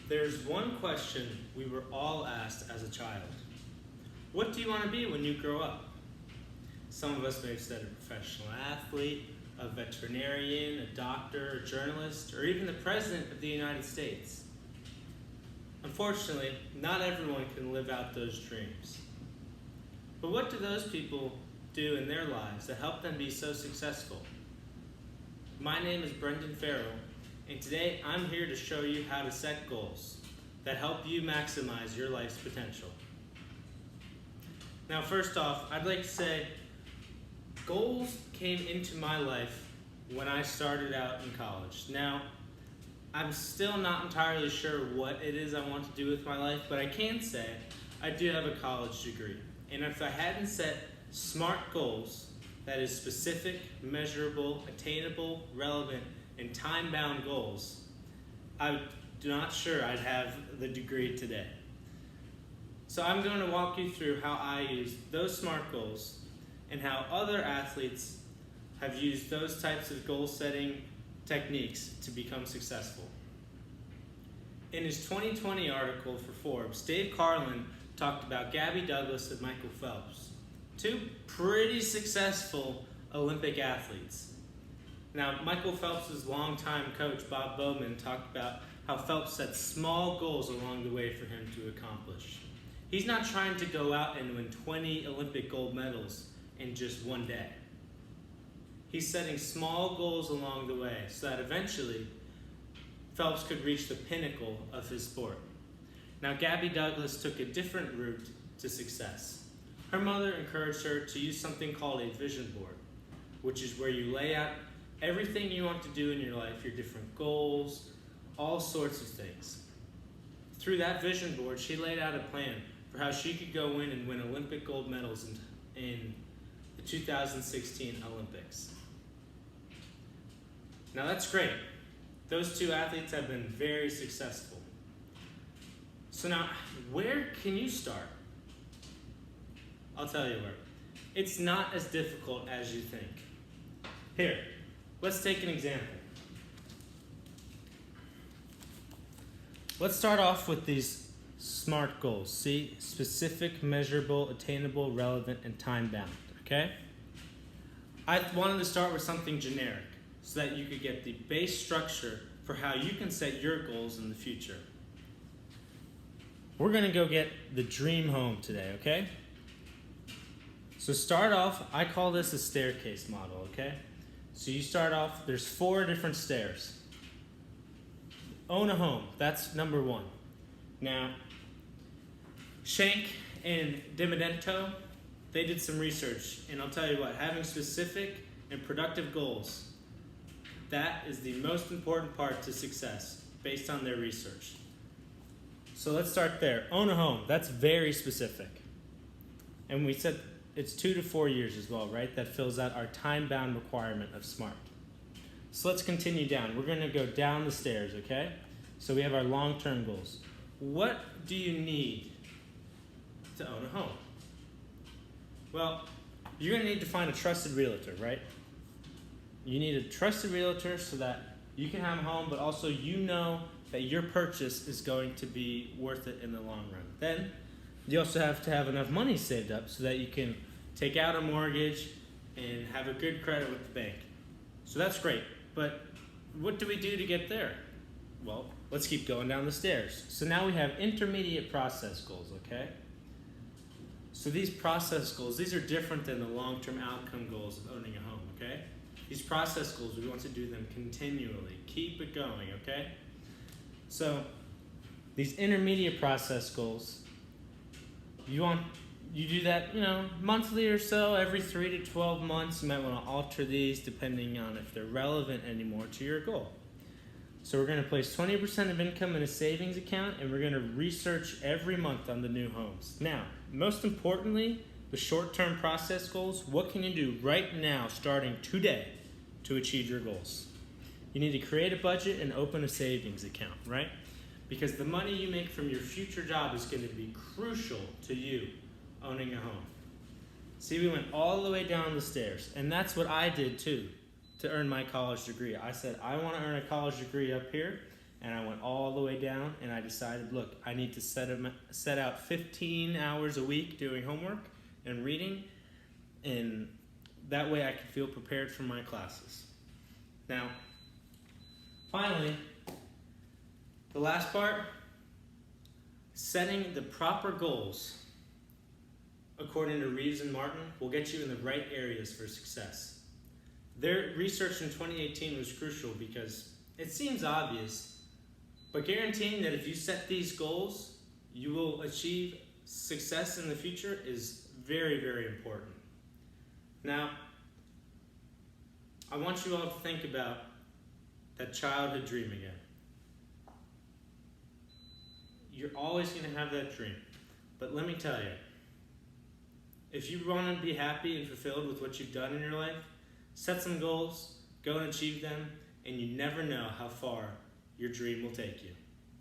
There's one question we were all asked as a child. What do you want to be when you grow up? Some of us may have said a professional athlete, a veterinarian, a doctor, a journalist, or even the President of the United States. Unfortunately, not everyone can live out those dreams. But what do those people do in their lives that help them be so successful? My name is Brendan Farrell, and today I'm here to show you how to set goals that help you maximize your life's potential. Now, first off, I'd like to say goals came into my life when I started out in college. Now, I'm still not entirely sure what it is I want to do with my life, but I can say I do have a college degree. And if I hadn't set SMART goals, that is specific, measurable, attainable, relevant, and time-bound goals, I'm not sure I'd have the degree today. So I'm going to walk you through how I use those SMART goals and how other athletes have used those types of goal-setting techniques to become successful. In his 2020 article for Forbes, Dave Carlin talked about Gabby Douglas and Michael Phelps, two pretty successful Olympic athletes. Now, Michael Phelps' longtime coach, Bob Bowman, talked about how Phelps set small goals along the way for him to accomplish. He's not trying to go out and win 20 Olympic gold medals in just one day. He's setting small goals along the way so that eventually Phelps could reach the pinnacle of his sport. Now, Gabby Douglas took a different route to success. Her mother encouraged her to use something called a vision board, which is where you lay out everything you want to do in your life, your different goals, all sorts of things. Through that vision board, she laid out a plan for how she could go in and win Olympic gold medals in the 2016 Olympics. Now that's great. Those two athletes have been very successful. So now, where can you start? I'll tell you where. It's not as difficult as you think. Here, let's take an example. Let's start off with these SMART goals. See, specific, measurable, attainable, relevant, and time-bound, okay? I wanted to start with something generic so that you could get the base structure for how you can set your goals in the future. We're gonna go get the dream home today, okay? So start off, I call this a staircase model, okay? So you start off, there's 4 different stairs. Own a home, that's number 1. Now, Schenk and DiMedento, they did some research, and I'll tell you what, having specific and productive goals, that is the most important part to success based on their research. So let's start there. Own a home, that's very specific. And we said it's 2 to 4 years as well, right? That fills out our time-bound requirement of SMART. So let's continue down. We're gonna go down the stairs, okay? So we have our long-term goals. What do you need to own a home? Well, you're gonna need to find a trusted realtor, right? You need a trusted realtor so that you can have a home, but also you know that your purchase is going to be worth it in the long run. Then, you also have to have enough money saved up so that you can take out a mortgage and have a good credit with the bank. So that's great, but what do we do to get there? Well, let's keep going down the stairs. So now we have intermediate process goals, okay? So these process goals, these are different than the long-term outcome goals of owning a home, okay? These process goals, we want to do them continually. Keep it going, okay? So these intermediate process goals, you do that, monthly or so, every 3 to 12 months. You might want to alter these depending on if they're relevant anymore to your goal. So we're going to place 20% of income in a savings account, and we're going to research every month on the new homes. Now, most importantly, the short-term process goals, what can you do right now, starting today, to achieve your goals? You need to create a budget and open a savings account, right? Because the money you make from your future job is going to be crucial to you owning a home. See, we went all the way down the stairs, and that's what I did too to earn my college degree. I said, I want to earn a college degree up here, and I went all the way down, and I decided, look, I need to set out 15 hours a week doing homework and reading, and that way I can feel prepared for my classes. Now, finally, the last part, setting the proper goals, according to Reeves and Martin, will get you in the right areas for success. Their research in 2018 was crucial because it seems obvious, but guaranteeing that if you set these goals, you will achieve success in the future is very, very important. Now, I want you all to think about that childhood dream again. You're always going to have that dream, but let me tell you, if you want to be happy and fulfilled with what you've done in your life, set some goals, go and achieve them, and you never know how far your dream will take you.